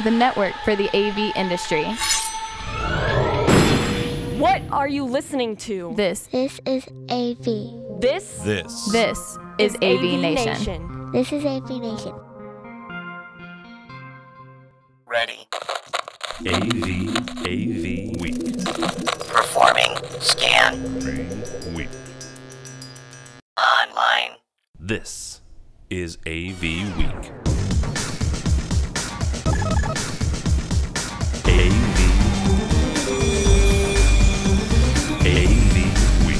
the network for the AV industry. What are you listening to? This is AV. This is AV Nation. This is AV Nation. Ready. AVWeek. Performing scan. Week. Online. This is AV Week. AV Week.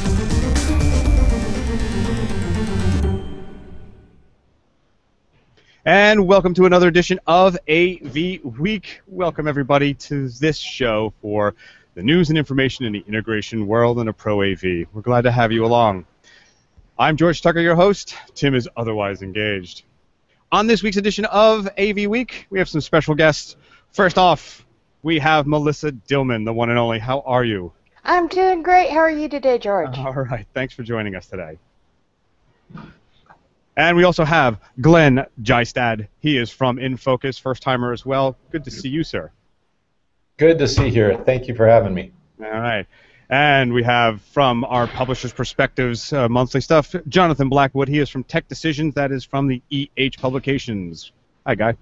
And welcome to another edition of AV Week. Welcome everybody to this show for the news and information in the integration world and a pro AV. We're glad to have you along. I'm George Tucker, your host. Tim is otherwise engaged. On this week's edition of AV Week, we have some special guests. First off, we have Malissa Dillman, the one and only. How are you? I'm doing great. How are you today, George? All right. Thanks for joining us today. And we also have Glenn Jystad. He is from InFocus, first-timer as well. Good to see you, sir. Good to see you here. Thank you for having me. All right. And we have, from our Publishers Perspectives monthly stuff, Jonathan Blackwood. He is from Tech Decisions. That is from the EH Publications. Hi, guy.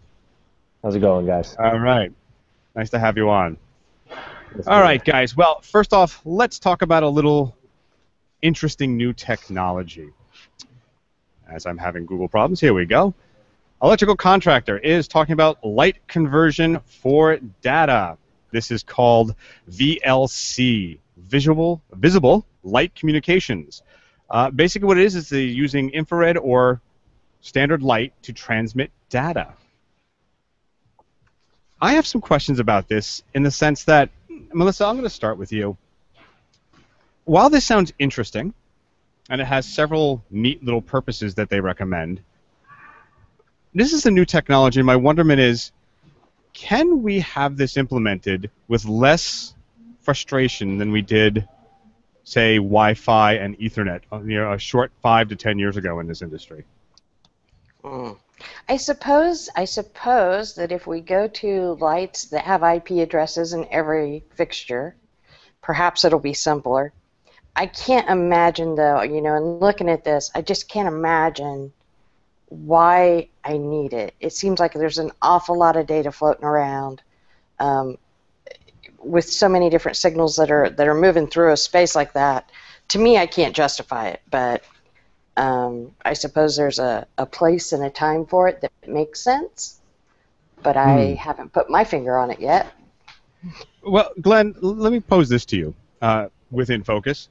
How's it going, guys? All right. Nice to have you on. All right, guys. Well, first off, let's talk about a little interesting new technology. As I'm having Google problems, here we go. Electrical contractor is talking about light conversion for data. This is called VLC, Visible Light Communications. Basically what it is they're using infrared or standard light to transmit data. I have some questions about this in the sense that, Melissa, I'm going to start with you. While this sounds interesting, and it has several neat little purposes that they recommend, this is a new technology, and my wonderment is, can we have this implemented with less frustration than we did, say, Wi-Fi and Ethernet, a short 5 to 10 years ago in this industry? I suppose that if we go to lights that have IP addresses in every fixture, perhaps it'll be simpler. I can't imagine, though, and looking at this, I just can't imagine why I need it. It seems like there's an awful lot of data floating around with so many different signals that are moving through a space like that. To me, I can't justify it, but I suppose there's a place and a time for it that makes sense, but I haven't put my finger on it yet. Well, Glenn, let me pose this to you with InFocus.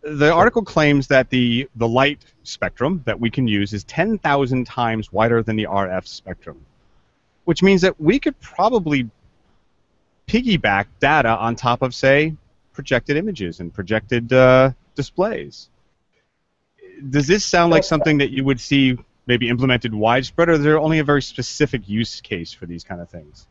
The article claims that the light spectrum that we can use is 10,000 times wider than the RF spectrum, which means that we could probably piggyback data on top of, say, projected images and projected displays. Does this sound like something that you would see maybe implemented widespread, or is there only a very specific use case for these kind of things?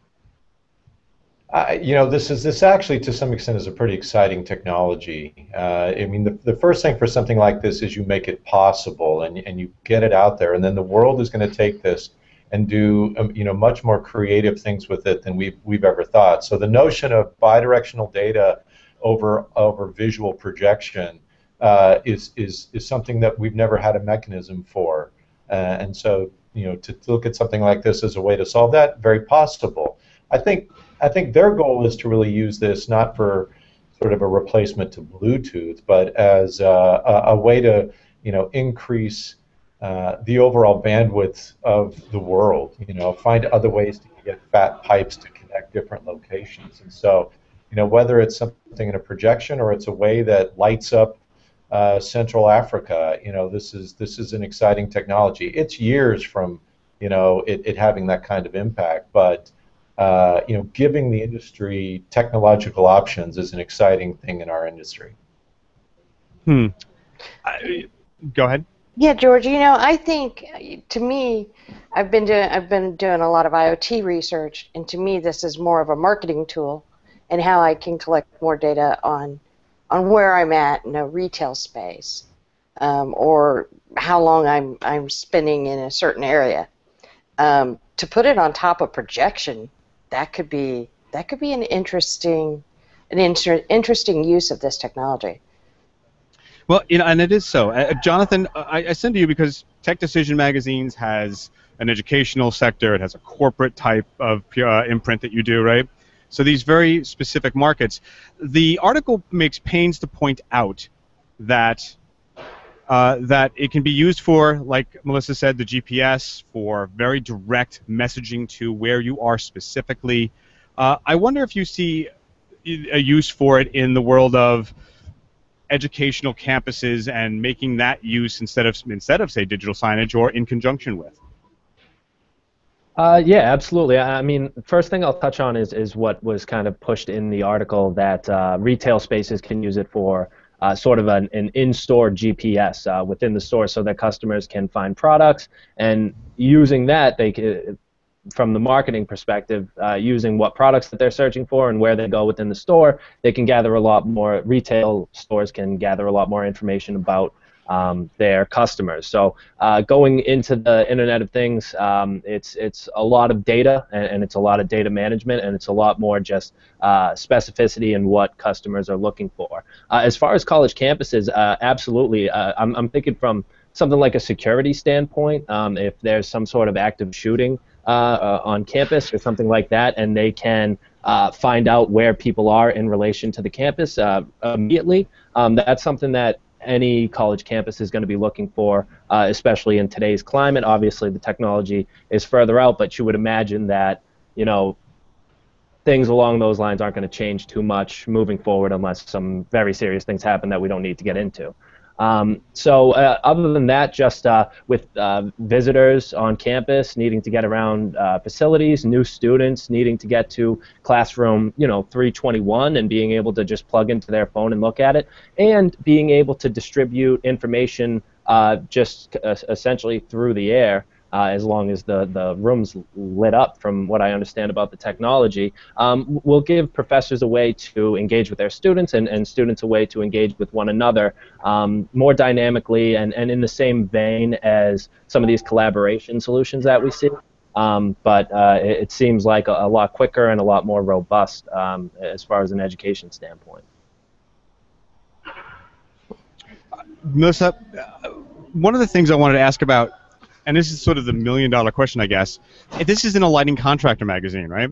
This actually, to some extent, is a pretty exciting technology. I mean, the first thing for something like this is you make it possible, and you get it out there, and then the world is going to take this and do much more creative things with it than we've ever thought. So the notion of bidirectional data over visual projection is something that we've never had a mechanism for, and so to look at something like this as a way to solve that, very possible. I think their goal is to really use this not for sort of a replacement to Bluetooth, but as a way to increase the overall bandwidth of the world. Find other ways to get fat pipes to connect different locations. And so, whether it's something in a projection or it's a way that lights up Central Africa, this is an exciting technology. It's years from it having that kind of impact, but giving the industry technological options is an exciting thing in our industry. Go ahead. Yeah, George. I think, to me, I've been doing a lot of IoT research, and to me, this is more of a marketing tool, and how I can collect more data on where I'm at in a retail space, or how long I'm spending in a certain area. To put it on top of projection that could be an interesting use of this technology. Well, and it is so. Jonathan, I send to you because Tech Decision Magazines has an educational sector. It has a corporate type of imprint that you do, right? So these very specific markets. The article makes pains to point out that that it can be used for, like Melissa said, the GPS, for very direct messaging to where you are specifically. I wonder if you see a use for it in the world of educational campuses and making that use instead of say digital signage, or in conjunction with. Yeah, absolutely. I mean, first thing I'll touch on is what was kind of pushed in the article, that retail spaces can use it for sort of an in-store GPS within the store, so that customers can find products, and using that, they can, from the marketing perspective, using what products that they're searching for and where they go within the store, they can gather a lot more, retail stores can gather a lot more information about their customers. So going into the Internet of Things, it's a lot of data, and it's a lot of data management, and it's a lot more just specificity in what customers are looking for. As far as college campuses, absolutely. I'm thinking from something like a security standpoint, if there's some sort of active shooting on campus or something like that, and they can find out where people are in relation to the campus immediately, that's something that any college campus is going to be looking for, especially in today's climate. Obviously, the technology is further out, but you would imagine that, you know, things along those lines aren't going to change too much moving forward unless some very serious things happen that we don't need to get into. So other than that, just with visitors on campus needing to get around facilities, new students needing to get to classroom, 321, and being able to just plug into their phone and look at it, and being able to distribute information just essentially through the air. As long as the room's lit up, from what I understand about the technology, will give professors a way to engage with their students, and students a way to engage with one another more dynamically, and in the same vein as some of these collaboration solutions that we see. But it seems like a lot quicker and a lot more robust as far as an education standpoint. Melissa, one of the things I wanted to ask about, and this is sort of the million-dollar question, I guess. This is in a lighting contractor magazine, right?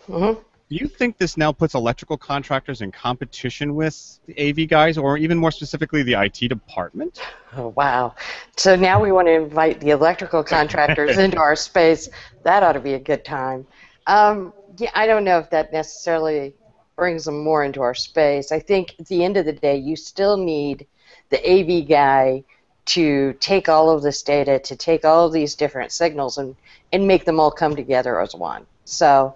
Mm-hmm. Do you think this now puts electrical contractors in competition with the AV guys, or even more specifically the IT department? Oh, wow. So now we want to invite the electrical contractors into our space. That ought to be a good time. Yeah, I don't know if that necessarily brings them more into our space. I think at the end of the day, you still need the AV guy to take all of this data, to take all of these different signals and make them all come together as one. So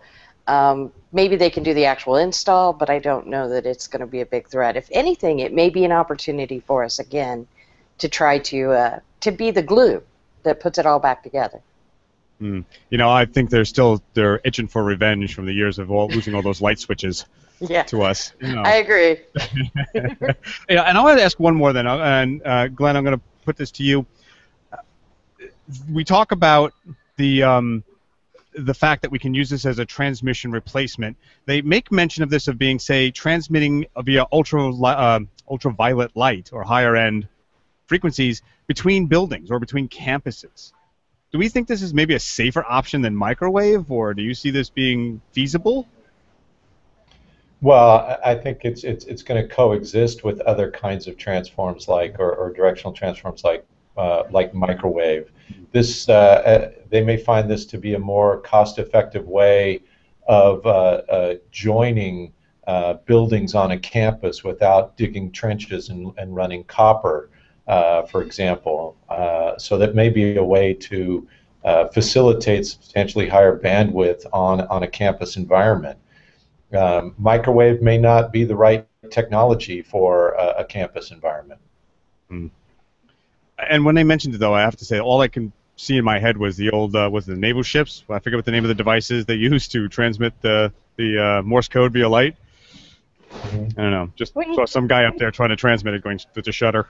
maybe they can do the actual install, but I don't know that it's going to be a big threat. If anything, it may be an opportunity for us, again, to try to be the glue that puts it all back together. I think they're itching for revenge from the years of losing all those light switches to us. I agree. And I wanted to ask one more then, and Glenn, I'm going to put this to you. We talk about the fact that we can use this as a transmission replacement. They make mention of this of being, say, transmitting via ultraviolet light or higher end frequencies between buildings or between campuses. Do we think this is maybe a safer option than microwave, or do you see this being feasible? Well, I think it's going to coexist with other kinds of transforms, or directional transforms like microwave. This they may find this to be a more cost-effective way of joining buildings on a campus without digging trenches and running copper, for example. So that may be a way to facilitate substantially higher bandwidth on a campus environment. Microwave may not be the right technology for a campus environment. And when they mentioned it, though, I have to say, all I can see in my head was the old was the naval ships. I forget what the name of the devices they used to transmit the Morse code via light. I don't know. Just saw some guy up there trying to transmit it, going with a shutter.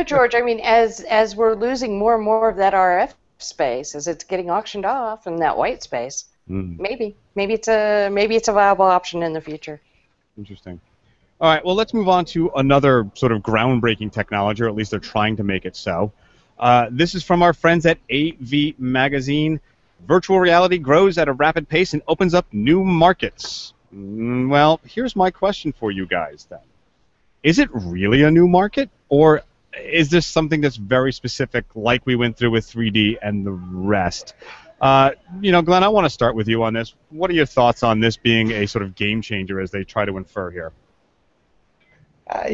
George, I mean, as we're losing more and more of that RF space, as it's getting auctioned off in that white space, Maybe it's a viable option in the future. Interesting. All right, well, let's move on to another sort of groundbreaking technology, or at least they're trying to make it so. This is from our friends at AV Magazine. Virtual reality grows at a rapid pace and opens up new markets. Well, here's my question for you guys then. Is it really a new market, or is this something that's very specific, like we went through with 3D and the rest? Glenn, I want to start with you on this. What are your thoughts on this being a sort of game changer as they try to infer here? I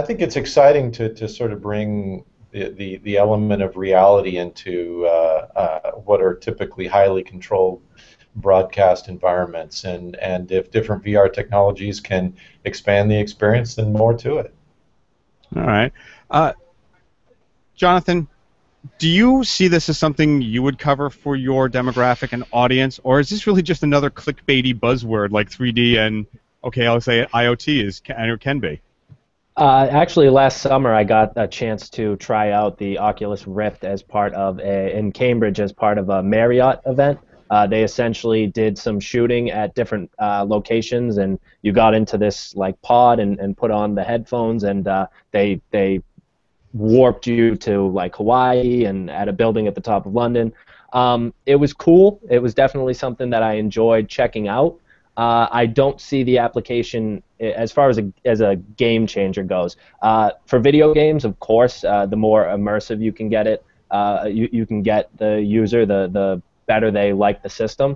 think it's exciting to sort of bring the element of reality into what are typically highly controlled broadcast environments, and if different VR technologies can expand the experience, then more to it. All right. Jonathan, do you see this as something you would cover for your demographic and audience, or is this really just another clickbaity buzzword like 3D and, okay, I'll say IoT can be? Actually, last summer I got a chance to try out the Oculus Rift as part of in Cambridge as part of a Marriott event. They essentially did some shooting at different locations, and you got into this like pod and put on the headphones, and they warped you to like Hawaii and at a building at the top of London. It was cool. It was definitely something that I enjoyed checking out. I don't see the application as far as a game changer goes. For video games, of course, the more immersive you can get it, you can get the user, the better they like the system.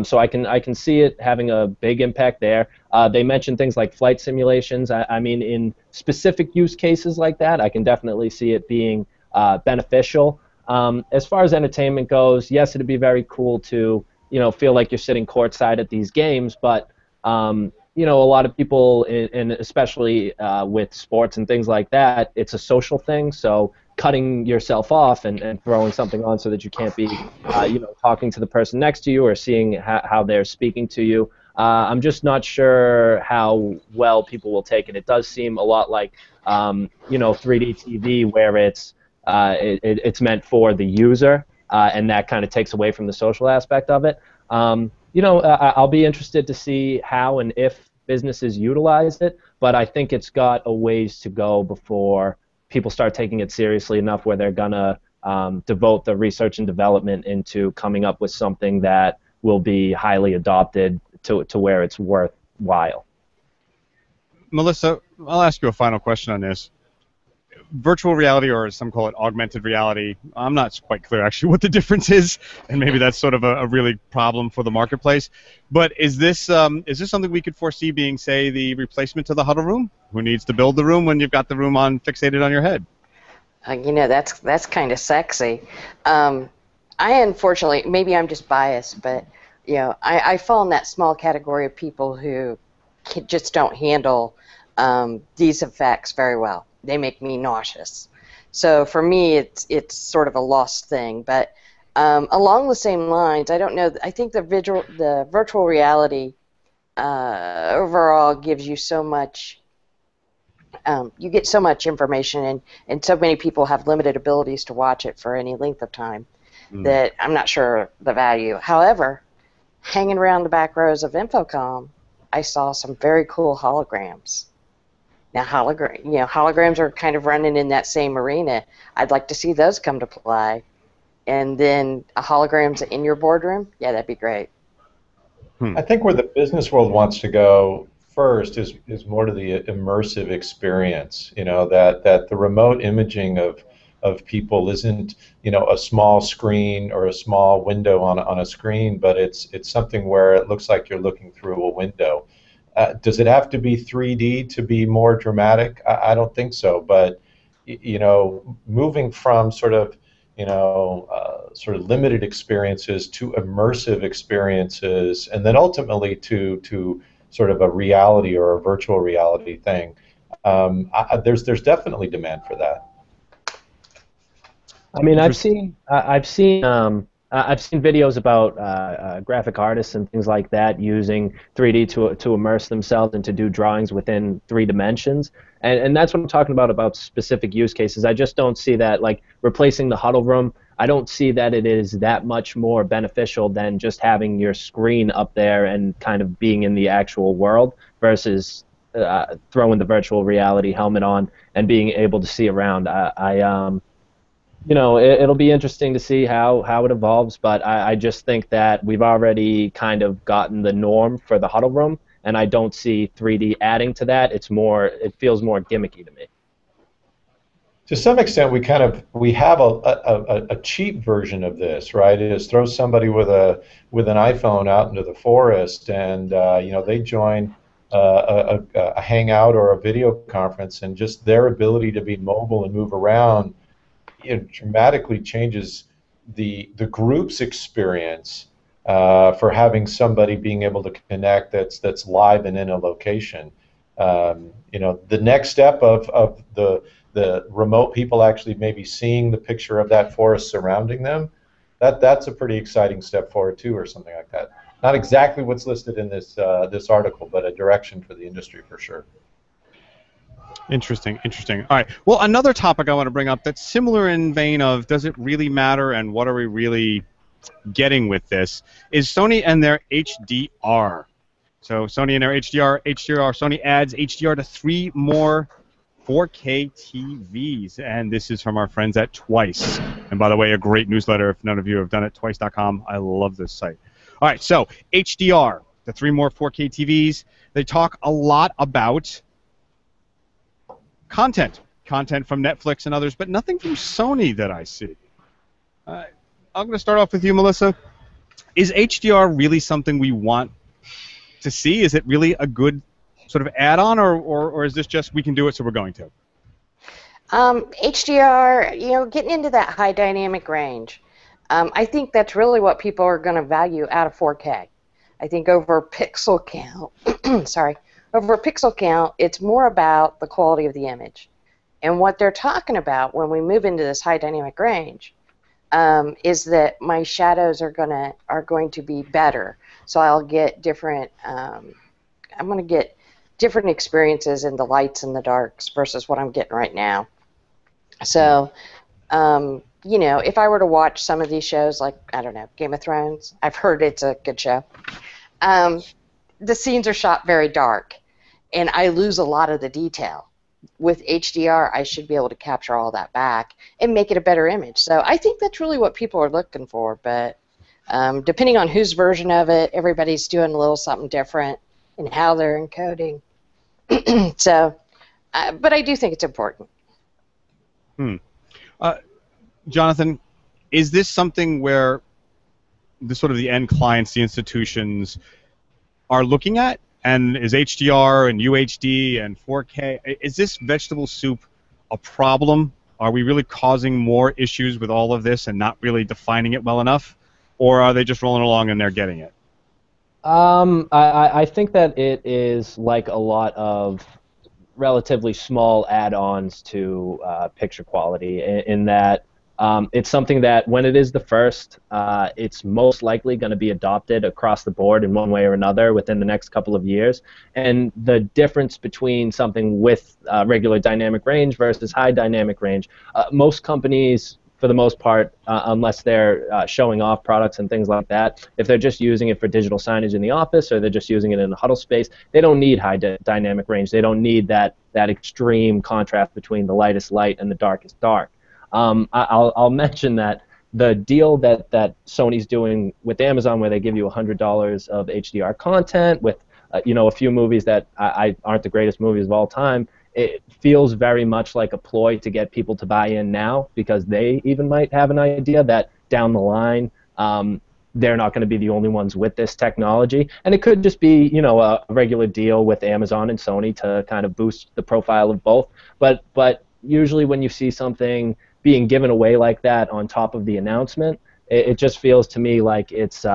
So I can see it having a big impact there. They mentioned things like flight simulations. I mean, in specific use cases like that, I can definitely see it being beneficial. As far as entertainment goes, yes, it'd be very cool to feel like you're sitting courtside at these games, but a lot of people, and especially with sports and things like that, it's a social thing. So cutting yourself off and throwing something on so that you can't be, talking to the person next to you or seeing how they're speaking to you. I'm just not sure how well people will take it. It does seem a lot like, 3D TV, where it's meant for the user, and that kind of takes away from the social aspect of it. I'll be interested to see how and if businesses utilize it, but I think it's got a ways to go before people start taking it seriously enough where they're going to devote the research and development into coming up with something that will be highly adopted to where it's worthwhile. Melissa, I'll ask you a final question on this. Virtual reality, or as some call it, augmented reality, I'm not quite clear actually what the difference is, and maybe that's sort of a really problem for the marketplace. But is this something we could foresee being, say, the replacement to the huddle room? Who needs to build the room when you've got the room fixated on your head? That's kind of sexy. I unfortunately, maybe I'm just biased, but I fall in that small category of people who just don't handle these effects very well. They make me nauseous. So for me, it's sort of a lost thing. But along the same lines, I don't know. I think the virtual reality overall gives you so much. You get so much information, and so many people have limited abilities to watch it for any length of time that I'm not sure the value. However, hanging around the back rows of InFocom, I saw some very cool holograms. Now, holograms are kind of running in that same arena. I'd like to see those come to play. And then holograms in your boardroom, yeah, that'd be great. I think where the business world wants to go first is more to the immersive experience. That the remote imaging of people isn't a small screen or a small window on a screen, but it's something where it looks like you're looking through a window. Does it have to be 3D to be more dramatic? I don't think so. But moving from sort of limited experiences to immersive experiences, and then ultimately to sort of a reality or a virtual reality thing, there's definitely demand for that. I mean, I've seen videos about graphic artists and things like that using 3D to immerse themselves and to do drawings within 3 dimensions. And that's what I'm talking about specific use cases. I just don't see that like replacing the huddle room. I don't see that it is that much more beneficial than just having your screen up there and kind of being in the actual world versus throwing the virtual reality helmet on and being able to see around. It'll be interesting to see how it evolves, but I just think that we've already kind of gotten the norm for the huddle room, and I don't see 3D adding to that. It feels more gimmicky to me. To some extent, we have a cheap version of this, right? It is throw somebody with an iPhone out into the forest, and they join a hangout or a video conference, and just their ability to be mobile and move around, it dramatically changes the group's experience for having somebody being able to connect that's live and in a location. The next step of the remote people actually maybe seeing the picture of that forest surrounding them, that's a pretty exciting step forward too, or something like that. Not exactly what's listed in this article, but a direction for the industry for sure. Interesting. All right. Well, another topic I want to bring up that's similar in vein of does it really matter and what are we really getting with this is Sony and their HDR. So Sony and their HDR, Sony adds HDR to 3 more 4K TVs, and this is from our friends at Twice. And by the way, a great newsletter if none of you have done it, twice.com. I love this site. All right, so HDR, the 3 more 4K TVs. They talk a lot about content from Netflix and others, but nothing from Sony that I see. I'm going to start off with you, Melissa. Is HDR really something we want to see? Is it really a good sort of add-on, or is this just we can do it, so we're going to? HDR, getting into that high dynamic range, I think that's really what people are going to value out of 4K. I think over pixel count, over pixel count, it's more about the quality of the image. And what they're talking about when we move into this high dynamic range is that my shadows are going to be better. So I'll get different. I'm going to get different experiences in the lights and the darks versus what I'm getting right now. So, if I were to watch some of these shows, like, I don't know, Game of Thrones, I've heard it's a good show, the scenes are shot very dark, and I lose a lot of the detail. With HDR, I should be able to capture all that back and make it a better image. So I think that's really what people are looking for, but depending on whose version of it, everybody's doing a little something different in how they're encoding. So, but I do think it's important. Jonathan, is this something where the sort of the end clients, the institutions, are looking at? And is HDR and UHD and 4K, is this vegetable soup a problem? Are we really causing more issues with all of this and not really defining it well enough? Or are they just rolling along and they're getting it? I think that it is like a lot of relatively small add-ons to picture quality in that it's something that when it is the first, it's most likely going to be adopted across the board in one way or another within the next couple of years. And the difference between something with regular dynamic range versus high dynamic range, most companies, for the most part, unless they're showing off products and things like that, if they're just using it for digital signage in the office or they're just using it in a huddle space, they don't need high dynamic range. They don't need that extreme contrast between the lightest light and the darkest dark. I'll mention that the deal that Sony's doing with Amazon, where they give you $100 of HDR content with a few movies that aren't the greatest movies of all time, it feels very much like a ploy to get people to buy in now, because they even might have an idea that down the line they're not going to be the only ones with this technology. And it could just be a regular deal with Amazon and Sony to kind of boost the profile of both. But usually when you see something being given away like that on top of the announcement, it just feels to me like it's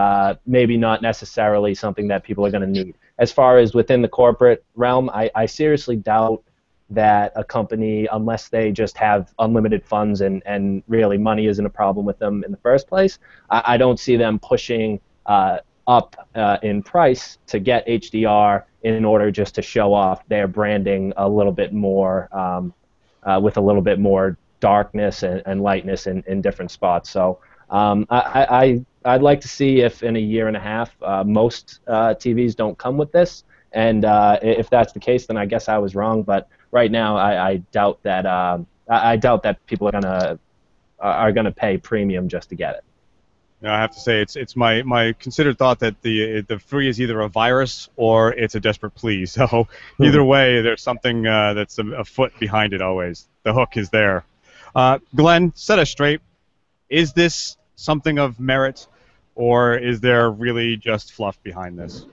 maybe not necessarily something that people are going to need. As far as within the corporate realm, I seriously doubt that a company, unless they just have unlimited funds and really money isn't a problem with them in the first place, I don't see them pushing up in price to get HDR in order just to show off their branding a little bit more with a little bit more darkness and lightness in different spots. So I'd like to see if in a year and a half most TVs don't come with this, and if that's the case, then I guess I was wrong. But right now, I doubt that people are gonna pay premium just to get it. I have to say it's my considered thought that the free is either a virus or it's a desperate plea. So either way, there's something that's afoot behind it always. The hook is there. Glenn, set us straight. Is this something of merit, or is there really just fluff behind this?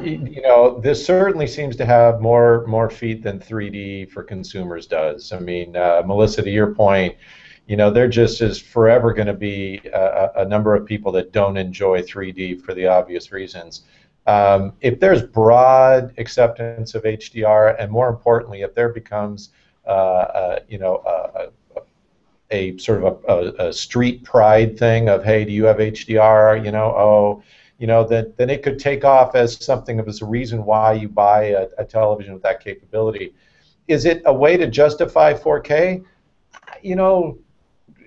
You know, this certainly seems to have more feet than 3D for consumers does. I mean, Melissa, to your point, you know, there just is forever going to be a number of people that don't enjoy 3D for the obvious reasons. If there's broad acceptance of HDR, and more importantly, if there becomes, you know, a sort of a street pride thing of, hey, do you have HDR? You know, oh, you know, then it could take off as something as a reason why you buy a television with that capability. Is it a way to justify 4K? You know,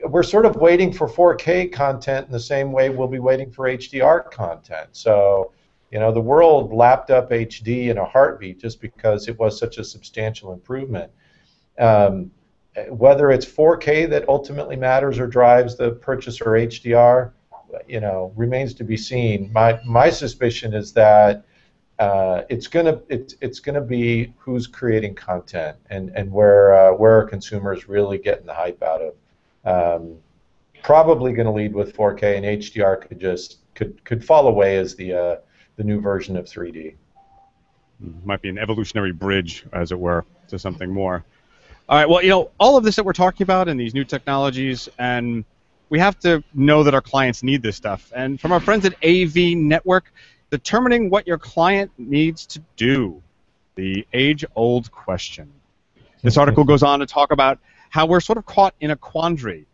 we're sort of waiting for 4K content in the same way we'll be waiting for HDR content. So, you know, the world lapped up HD in a heartbeat just because it was such a substantial improvement. Whether it's 4K that ultimately matters or drives the purchase or HDR, you know, remains to be seen. My suspicion is that it's gonna be who's creating content and where are consumers really getting the hype out of. Probably going to lead with 4K, and HDR could fall away as the new version of 3D. Might be an evolutionary bridge, as it were, to something more. All right. Well, you know, all of this that we're talking about and these new technologies, and we have to know that our clients need this stuff. And from our friends at AV Network, determining what your client needs to do, the age-old question. This article goes on to talk about how we're sort of caught in a quandary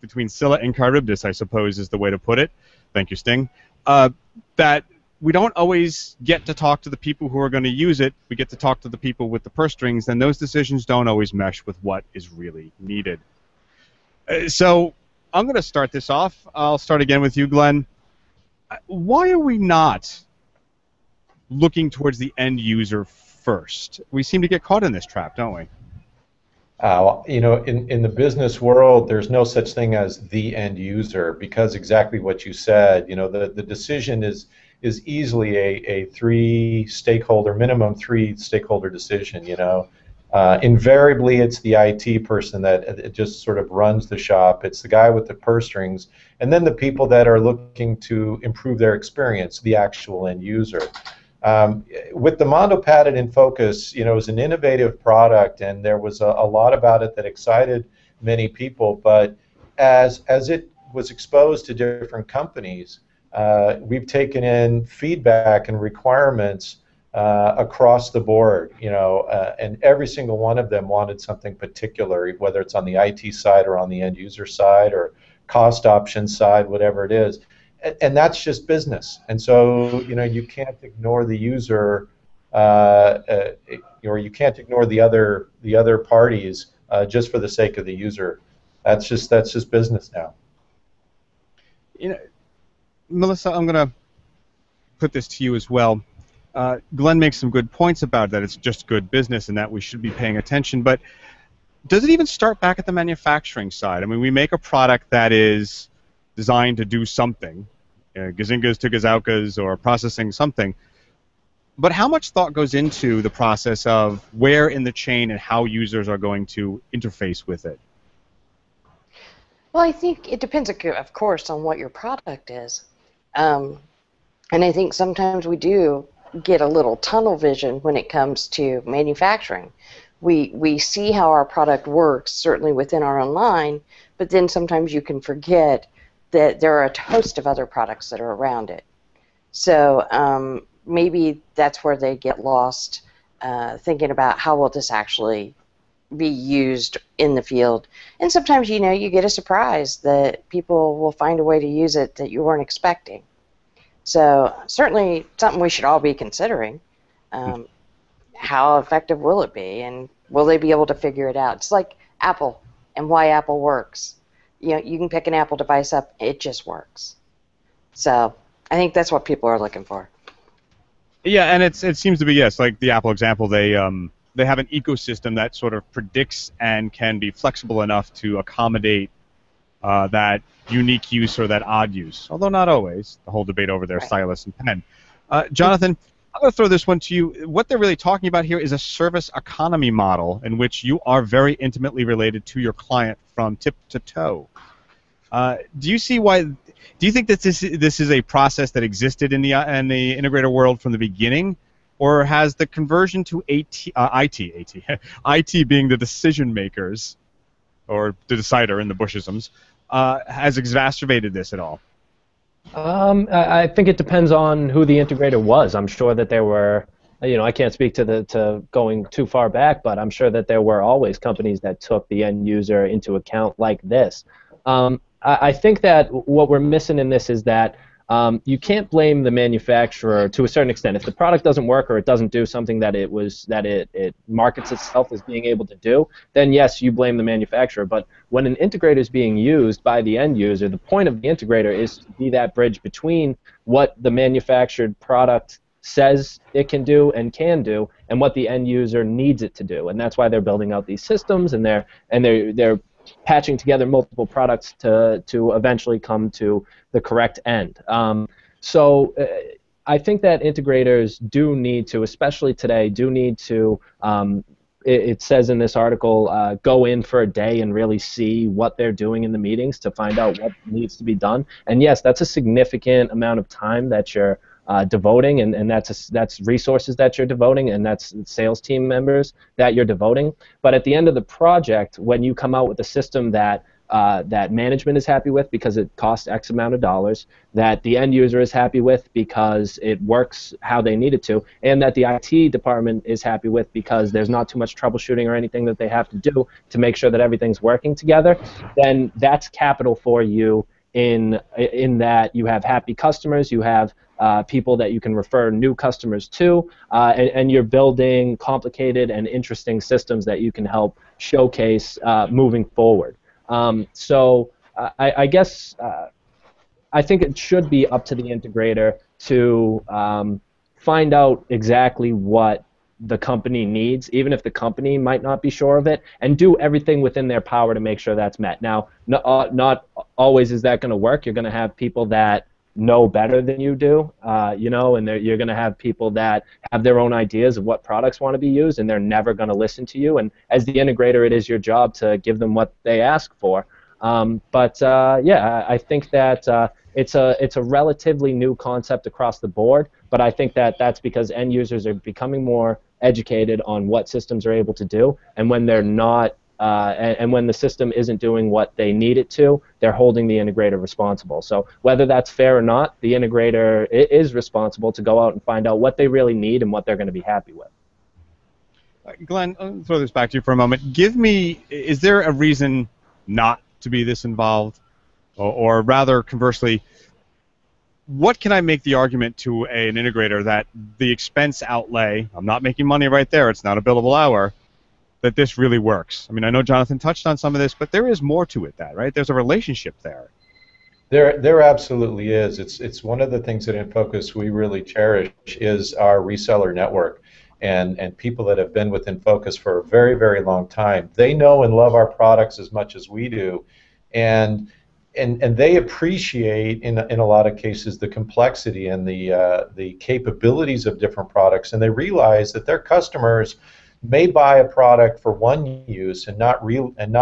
between Scylla and Charybdis, I suppose is the way to put it. Thank you, Sting. That we don't always get to talk to the people who are going to use it. We get to talk to the people with the purse strings, and those decisions don't always mesh with what is really needed. So I'm going to start this off. I'll start again with you, Glenn. Why are we not looking towards the end user first? We seem to get caught in this trap, don't we? You know, in the business world, there's no such thing as the end user, because exactly what you said, you know, the decision is easily a minimum three stakeholder decision, you know. Invariably, it's the IT person that it just sort of runs the shop. It's the guy with the purse strings, and then the people that are looking to improve their experience, the actual end user. With the Mondo Pad at InFocus, you know, it was an innovative product, and there was a lot about it that excited many people. But as it was exposed to different companies, we've taken in feedback and requirements across the board, you know, and every single one of them wanted something particular, whether it's on the IT side or on the end user side or cost option side, whatever it is. And that's just business. And so, you know, you can't ignore the user, or you can't ignore the other parties just for the sake of the user. That's just business now. You know, Melissa, I'm going to put this to you as well. Glenn makes some good points about that. It's just good business and that we should be paying attention. But does it even start back at the manufacturing side? I mean, we make a product that is designed to do something, gazingas to gazaukas, or processing something. But how much thought goes into the process of where in the chain and how users are going to interface with it? Well, I think it depends, of course, on what your product is. And I think sometimes we do get a little tunnel vision when it comes to manufacturing. We see how our product works, certainly within our own line, but then sometimes you can forget that there are a host of other products that are around it. So maybe that's where they get lost, thinking about how will this actually be used in the field. And sometimes, you know, you get a surprise that people will find a way to use it that you weren't expecting. So certainly something we should all be considering. How effective will it be, and will they be able to figure it out? It's like Apple. and why Apple works. You can pick an Apple device up, it just works. So I think that's what people are looking for. Yeah, and it seems to be, yes, like the Apple example, they have an ecosystem that sort of predicts and can be flexible enough to accommodate that unique use or that odd use, although not always. The whole debate over their stylus and pen. Jonathan, I'm going to throw this one to you. What they're really talking about here is a service economy model in which you are very intimately related to your client from tip to toe. Do you see why? Do you think that this is a process that existed in the integrator world from the beginning, or has the conversion to IT being the decision makers, or the decider in the Bushisms, has exacerbated this at all? I think it depends on who the integrator was. I'm sure that there were, I can't speak to going too far back, but I'm sure that there were always companies that took the end user into account like this. I think that what we're missing in this is that you can't blame the manufacturer to a certain extent. If the product doesn't work or it doesn't do something that it markets itself as being able to do, then yes, you blame the manufacturer. But when an integrator is being used by the end user, the point of the integrator is to be that bridge between what the manufactured product says it can do and what the end user needs it to do. And that's why they're building out these systems, and they're patching together multiple products to eventually come to the correct end. So I think that integrators do need to, especially today, it says in this article, go in for a day and really see what they're doing in the meetings to find out what needs to be done. And yes, that's a significant amount of time that you're devoting, and that's resources that you're devoting, and that's sales team members that you're devoting. But at the end of the project, when you come out with a system that management is happy with because it costs X amount of dollars, that the end user is happy with because it works how they need it to, and that the IT department is happy with because there's not too much troubleshooting or anything that they have to do to make sure that everything's working together, then that's capital for you in that you have happy customers, you have people that you can refer new customers to, and you're building complicated and interesting systems that you can help showcase moving forward. So I guess I think it should be up to the integrator to find out exactly what the company needs, even if the company might not be sure of it, and do everything within their power to make sure that's met. Now, not always is that going to work. You're going to have people that know better than you do, and you're going to have people that have their own ideas of what products want to be used, and they're never going to listen to you. And as the integrator, it is your job to give them what they ask for. I think that it's a relatively new concept across the board, but I think that that's because end users are becoming more educated on what systems are able to do, and when they're not, and when the system isn't doing what they need it to, they're holding the integrator responsible. So whether that's fair or not, the integrator is responsible to go out and find out what they really need and what they're going to be happy with. Glenn, I'll throw this back to you for a moment. Is there a reason not to be this involved? Or rather, conversely, what can I make the argument to an integrator that the expense outlay, I'm not making money right there, it's not a billable hour, that this really works? I mean, I know Jonathan touched on some of this, but there is more to it, right? There's a relationship there. There absolutely is. It's one of the things that InFocus we really cherish is our reseller network, and people that have been with InFocus for a very, very long time. They know and love our products as much as we do, and they appreciate in a lot of cases the complexity and the capabilities of different products, and they realize that their customers may buy a product for one use and not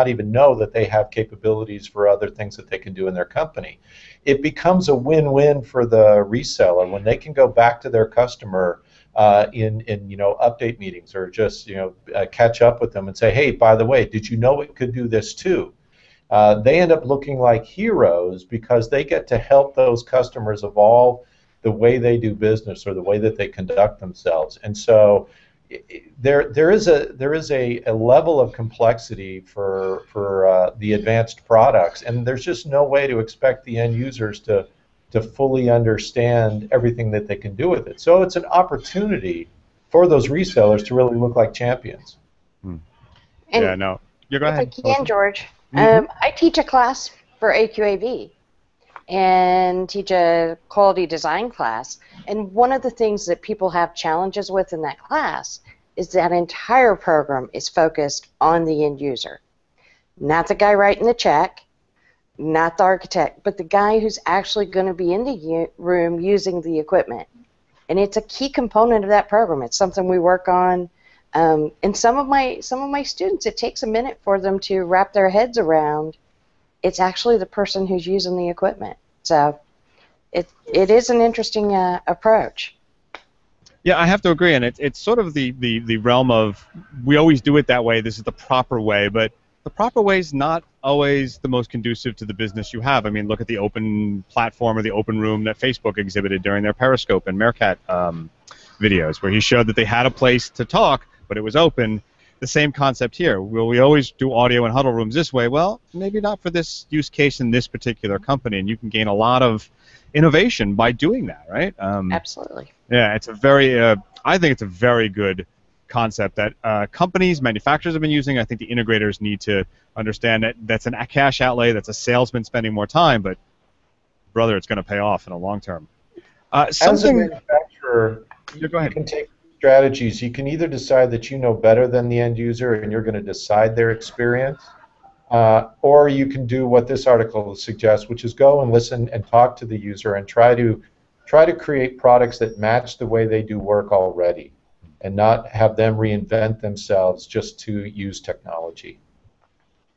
even know that they have capabilities for other things that they can do in their company. It becomes a win-win for the reseller when they can go back to their customer in update meetings, or just catch up with them and say, hey, by the way, did you know it could do this too? They end up looking like heroes because they get to help those customers evolve the way they do business or the way that they conduct themselves. And so there is a level of complexity for the advanced products, and there's just no way to expect the end users to fully understand everything that they can do with it. So it's an opportunity for those resellers to really look like champions. Yeah, no. You go ahead. If I can, George, I teach a class for AQAV and teach a quality design class. And one of the things that people have challenges with in that class is that entire program is focused on the end user. Not the guy writing the check, not the architect, but the guy who's actually going to be in the room using the equipment. And it's a key component of that program. It's something we work on. And some of my students, it takes a minute for them to wrap their heads around. It's actually the person who's using the equipment. So it is an interesting approach. Yeah, I have to agree, and it's sort of the realm of we always do it that way. This is the proper way, but the proper way is not always the most conducive to the business you have. I mean, look at the open platform or the open room that Facebook exhibited during their Periscope and Meerkat videos, where he showed that they had a place to talk, but it was open. The same concept here. Will we always do audio in huddle rooms this way? Well, maybe not for this use case in this particular company, and you can gain a lot of innovation by doing that, right? Absolutely. Yeah, it's a very, I think it's a very good concept that companies, manufacturers have been using. I think the integrators need to understand that that's a cash outlay, that's a salesman spending more time, but brother, it's going to pay off in the long term. As a manufacturer, you can take strategies. You can either decide that you know better than the end user and you're going to decide their experience, or you can do what this article suggests, which is go and listen and talk to the user and try to create products that match the way they do work already, and not have them reinvent themselves just to use technology.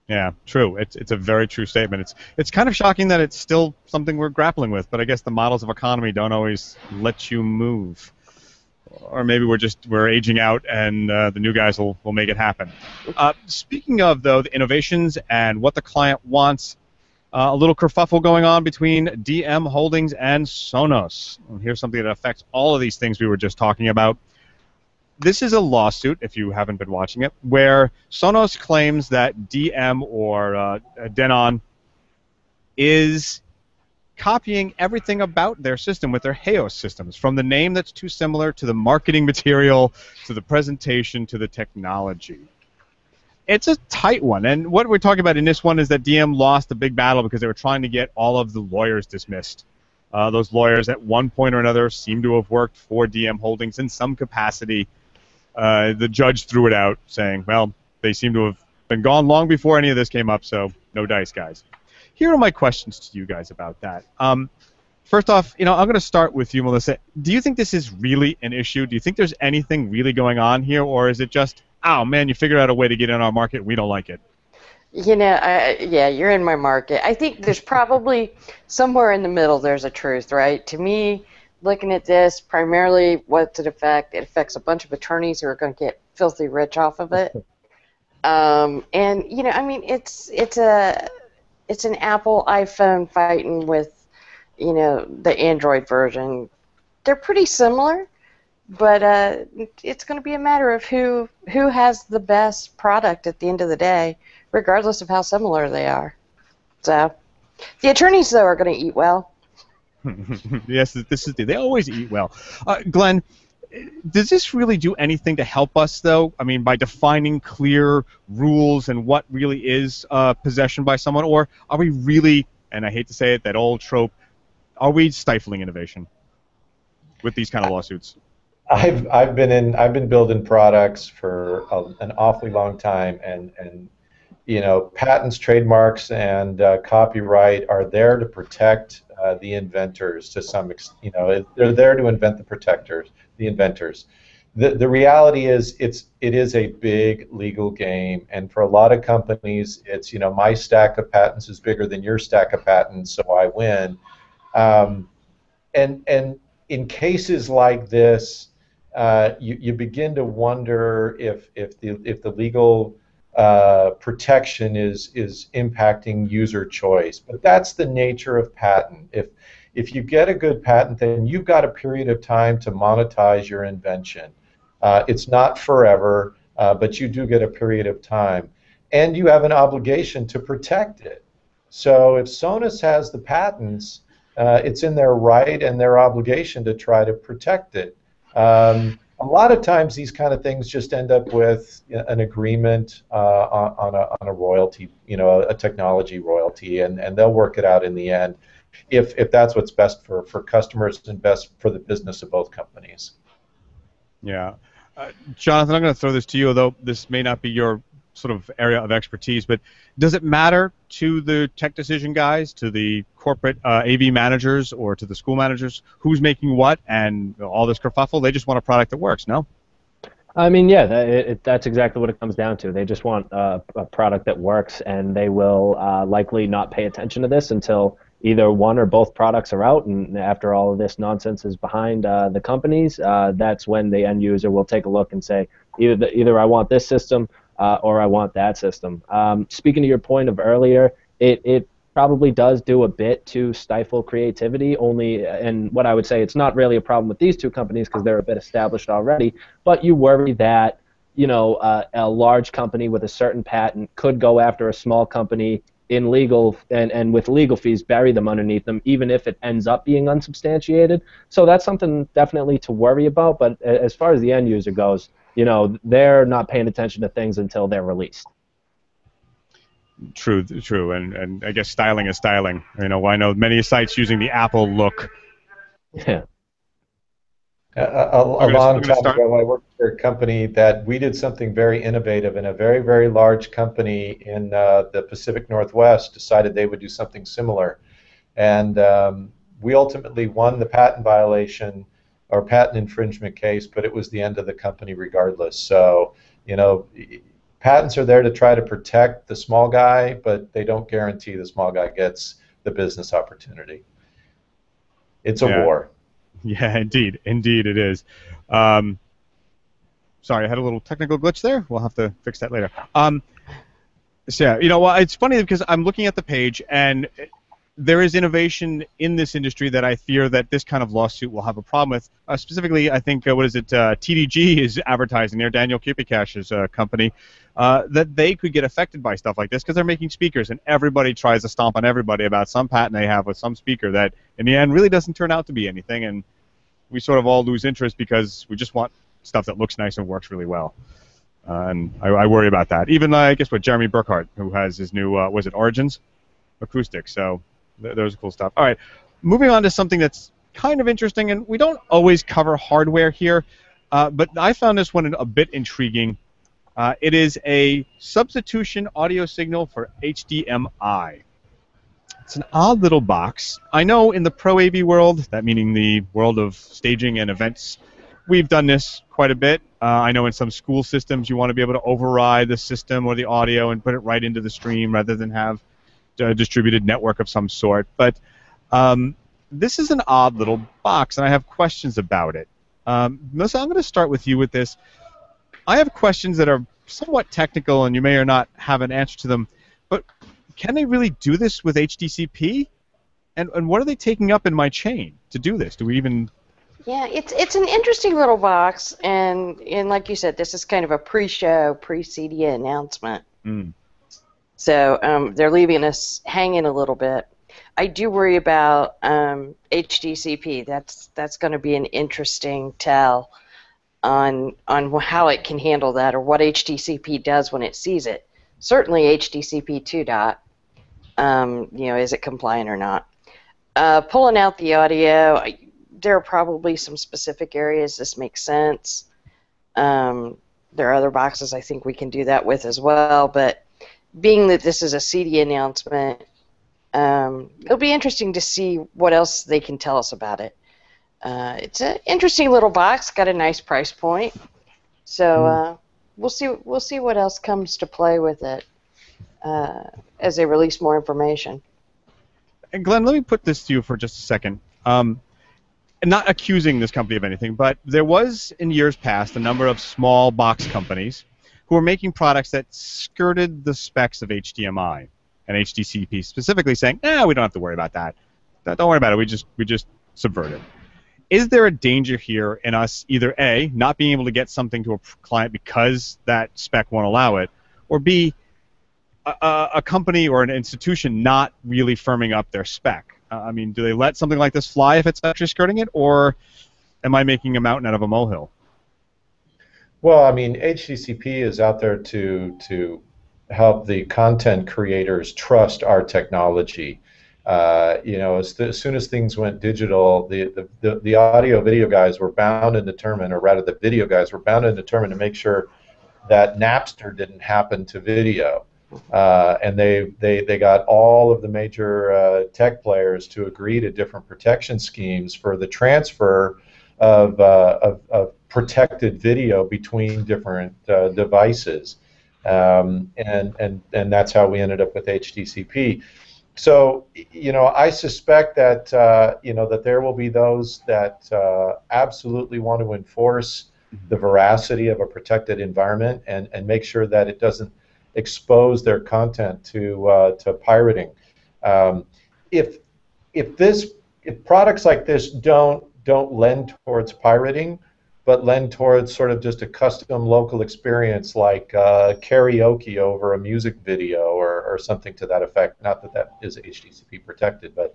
Yeah, true. It's a very true statement. It's kind of shocking that it's still something we're grappling with, but I guess the models of economy don't always let you move. Or maybe we're aging out, and the new guys will make it happen. Speaking of, though, the innovations and what the client wants, a little kerfuffle going on between DM Holdings and Sonos. And here's something that affects all of these things we were just talking about. This is a lawsuit, if you haven't been watching it, where Sonos claims that DM or Denon is copying everything about their system with their Heos systems, from the name that's too similar to the marketing material to the presentation to the technology. It's a tight one, and what we're talking about in this one is that DM lost a big battle because they were trying to get all of the lawyers dismissed. Those lawyers at one point or another seem to have worked for DM Holdings in some capacity. The judge threw it out, saying, well, they seem to have been gone long before any of this came up, so no dice, guys. Here are my questions to you guys about that. First off, I'm going to start with you, Melissa. Do you think this is really an issue? Do you think there's anything really going on here, or is it just, oh, man, you figured out a way to get in our market, we don't like it? Yeah, you're in my market. I think there's probably somewhere in the middle there's a truth, right? To me, looking at this, primarily what's it affect? It affects a bunch of attorneys who are going to get filthy rich off of it. And, I mean, it's an Apple iPhone fighting with, the Android version. They're pretty similar, but it's going to be a matter of who has the best product at the end of the day, regardless of how similar they are. So, the attorneys, though, are going to eat well. Yes, they always eat well. Glenn, does this really do anything to help us, though? I mean, by defining clear rules and what really is possession by someone, or are we really, and I hate to say it, that old trope, are we stifling innovation with these kind of lawsuits? I've been building products for an awfully long time, and patents, trademarks, and copyright are there to protect the inventors to some extent. They're there to invent the inventors. The reality is it is a big legal game, and for a lot of companies, it's my stack of patents is bigger than your stack of patents, so I win. And in cases like this, you begin to wonder if the legal protection is impacting user choice. But that's the nature of patent. If you get a good patent, then you've got a period of time to monetize your invention. It's not forever, but you do get a period of time. And you have an obligation to protect it. So if Sonos has the patents, it's in their right and their obligation to try to protect it. A A lot of times these kind of things just end up with an agreement on a royalty, a technology royalty, and they'll work it out in the end if that's what's best for customers and best for the business of both companies. Yeah. Jonathan, I'm going to throw this to you, although this may not be your sort of area of expertise, but does it matter to the tech decision guys, to the corporate AV managers, or to the school managers who's making what and all this kerfuffle? They just want a product that works, no? I mean, yeah, that's exactly what it comes down to. They just want a product that works, and they will likely not pay attention to this until either one or both products are out, and after all of this nonsense is behind the companies, that's when the end user will take a look and say, either I want this system or I want that system. Speaking to your point of earlier, it probably does do a bit to stifle creativity, and what I would say, it's not really a problem with these two companies because they're a bit established already, but you worry that a large company with a certain patent could go after a small company in legal and with legal fees, bury them underneath them, even if it ends up being unsubstantiated. So that's something definitely to worry about, but as far as the end user goes, they're not paying attention to things until they're released. True, and I guess styling is styling. I know many sites using the Apple look. Yeah. A long time ago, I worked for a company that we did something very innovative, and a very, very large company in the Pacific Northwest decided they would do something similar. And we ultimately won the patent violation or patent infringement case, but it was the end of the company regardless. So, patents are there to try to protect the small guy, but they don't guarantee the small guy gets the business opportunity. It's a war. Yeah, indeed it is. Sorry, I had a little technical glitch there. We'll have to fix that later. So yeah, well, it's funny because I'm looking at the page, and there is innovation in this industry that I fear that this kind of lawsuit will have a problem with. Specifically, I think, TDG is advertising there, Daniel Kupikash's company, that they could get affected by stuff like this because they're making speakers, and everybody tries to stomp on everybody about some patent they have with some speaker that, in the end, really doesn't turn out to be anything, and we sort of all lose interest because we just want stuff that looks nice and works really well. And I worry about that. Even, I guess, Jeremy Burkhart, who has his new, was it Origins? Acoustic, so there's cool stuff. All right, moving on to something that's kind of interesting, and we don't always cover hardware here, but I found this one a bit intriguing. It is a substitution audio signal for HDMI. It's an odd little box. I know in the Pro AV world, that meaning the world of staging and events, we've done this quite a bit. I know in some school systems you want to be able to override the system or the audio and put it right into the stream rather than have a distributed network of some sort. But this is an odd little box, and I have questions about it. Melissa, I'm going to start with you with this. I have questions that are somewhat technical, and you may or not have an answer to them, but can they really do this with HDCP? And what are they taking up in my chain to do this? Do we even... Yeah, it's an interesting little box, and like you said, this is kind of a pre-show, pre-CD announcement. So they're leaving us hanging a little bit. I do worry about HDCP. That's going to be an interesting tell on how it can handle that, or what HDCP does when it sees it. Certainly HDCP 2.0, is it compliant or not? Pulling out the audio, there are probably some specific areas this makes sense. There are other boxes I think we can do that with as well, but being that this is a CD announcement, it'll be interesting to see what else they can tell us about it. It's an interesting little box, got a nice price point, so we'll see what else comes to play with it as they release more information. And Glenn, let me put this to you for just a second. Not accusing this company of anything, but there was in years past a number of small box companies who were making products that skirted the specs of HDMI and HDCP, specifically saying, we don't have to worry about that. Don't worry about it. We just subvert it. Is there a danger here in us either A, not being able to get something to a client because that spec won't allow it, or B, a company or an institution not really firming up their spec? I mean, do they let something like this fly if it's actually skirting it, or am I making a mountain out of a molehill? Well, I mean, HTCP is out there to help the content creators trust our technology. As soon as things went digital, the audio video guys were bound and determined, or rather the video guys were bound and determined to make sure that Napster didn't happen to video. And they got all of the major tech players to agree to different protection schemes for the transfer of protected video between different devices. And that's how we ended up with HTCP. So, I suspect that, that there will be those that absolutely want to enforce the veracity of a protected environment and make sure that it doesn't expose their content to pirating. If products like this don't lend towards pirating, but lend towards sort of just a custom local experience like karaoke over a music video or something to that effect. Not that that is HTTP protected, but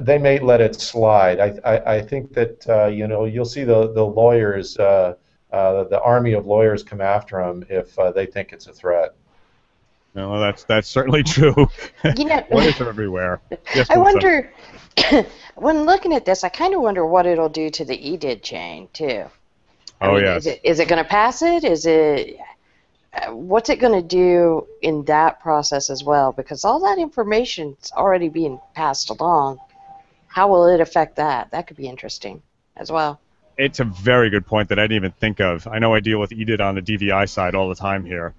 they may let it slide. I think that you'll see the lawyers, the army of lawyers come after them if they think it's a threat. No, that's certainly true. Lawyers are everywhere. Yes, I wonder, when looking at this, I kind of wonder what it'll do to the EDID chain too. Yes. Is it going to pass it? What's it going to do in that process as well? Because all that information's already being passed along. How will it affect that? That could be interesting as well. It's a very good point that I didn't even think of. I know I deal with EDID on the DVI side all the time here.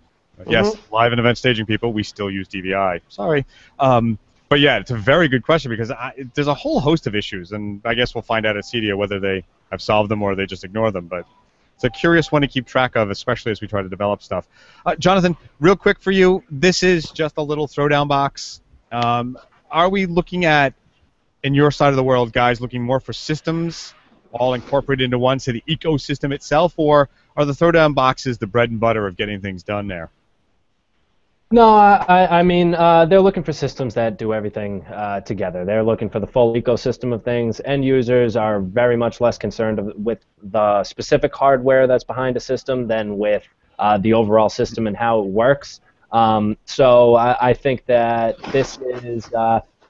Yes, live and event staging people, we still use DVI. Sorry. But yeah, it's a very good question because there's a whole host of issues, and I guess we'll find out at CEDIA whether they have solved them or they just ignore them. But it's a curious one to keep track of, especially as we try to develop stuff. Jonathan, real quick for you, this is just a little throwdown box. Are we looking at, in your side of the world, guys, looking more for systems all incorporated into one, say the ecosystem itself, or are the throwdown boxes the bread and butter of getting things done there? No, I mean, they're looking for systems that do everything together. They're looking for the full ecosystem of things. End users are very much less concerned with the specific hardware that's behind a system than with the overall system and how it works. So I think that this is,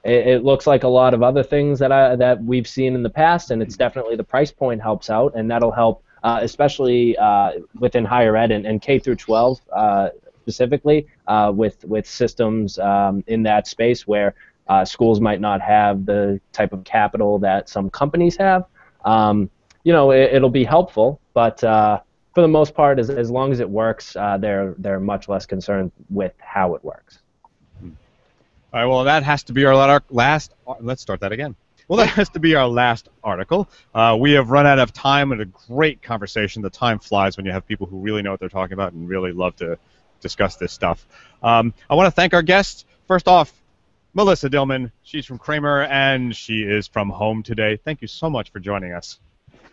it looks like a lot of other things that we've seen in the past, and it's definitely the price point helps out, and that'll help, especially within higher ed and K through 12. Specifically with systems in that space where schools might not have the type of capital that some companies have. It'll be helpful, but for the most part, as long as it works, they're much less concerned with how it works. All right, well, that has to be our last. Let's start that again. Well, that has to be our last article. We have run out of time and a great conversation. The time flies when you have people who really know what they're talking about and really love to discuss this stuff. I want to thank our guests. First off, Malissa Dillman. She's from Kramer, and she is from home today. Thank you so much for joining us.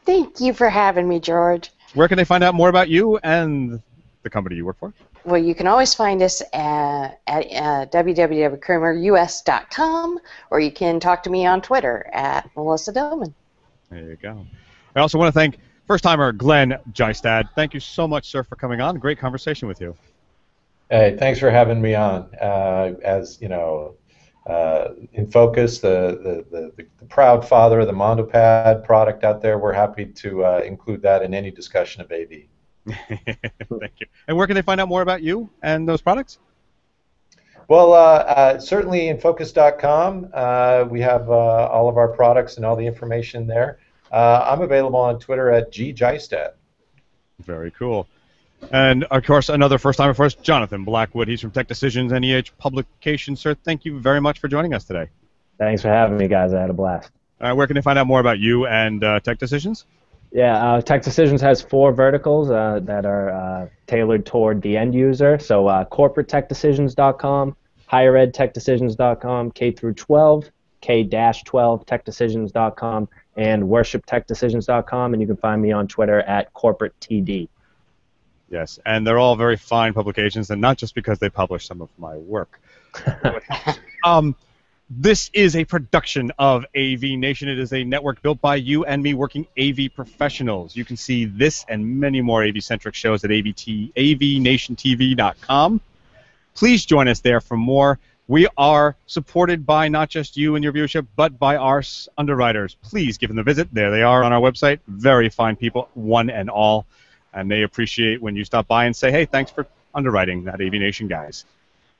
Thank you for having me, George. Where can they find out more about you and the company you work for? Well, you can always find us at www.kramerus.com, or you can talk to me on Twitter at Melissa Dillman. There you go. I also want to thank first-timer Glenn Jystad. Thank you so much, sir, for coming on. Great conversation with you. Hey, thanks for having me on. As you know, InFocus, the proud father of the MondoPad product out there, we're happy to include that in any discussion of AV. Thank you. And where can they find out more about you and those products? Well, certainly InFocus.com. We have all of our products and all the information there. I'm available on Twitter at @Jystad. Very cool. And, of course, another first-timer for us, Jonathan Blackwood. He's from Tech Decisions, NEH Publications. Sir, thank you very much for joining us today. Thanks for having me, guys. I had a blast. Where can they find out more about you and Tech Decisions? Yeah, Tech Decisions has 4 verticals that are tailored toward the end user. So corporatetechdecisions.com, higheredtechdecisions.com, K through 12, K-12 techdecisions.com, and worshiptechdecisions.com. And you can find me on Twitter at corporatetd. Yes, and they're all very fine publications, and not just because they publish some of my work. This is a production of AV Nation. It is a network built by you and me working AV professionals. You can see this and many more AV-centric shows at avnationtv.com. Please join us there for more. We are supported by not just you and your viewership, but by our underwriters. Please give them a visit. There they are on our website. Very fine people, one and all. And they appreciate when you stop by and say, hey, thanks for underwriting that AV Nation, guys.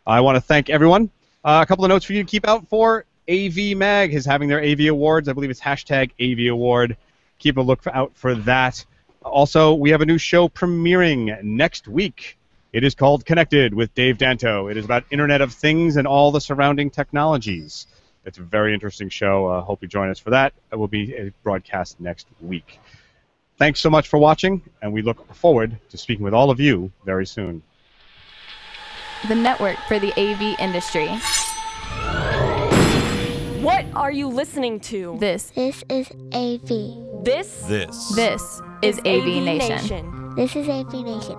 I want to thank everyone. A couple of notes for you to keep out for. AV Mag is having their AV Awards. I believe it's hashtag AV Award. Keep a look out for that. Also, we have a new show premiering next week. It is called Connected with Dave Danto. It is about Internet of Things and all the surrounding technologies. It's a very interesting show. Hope you join us for that. It will be a broadcast next week. Thanks so much for watching, and we look forward to speaking with all of you very soon. The network for the AV industry. What are you listening to? This This is AV. This This is AV Nation. This is AV Nation.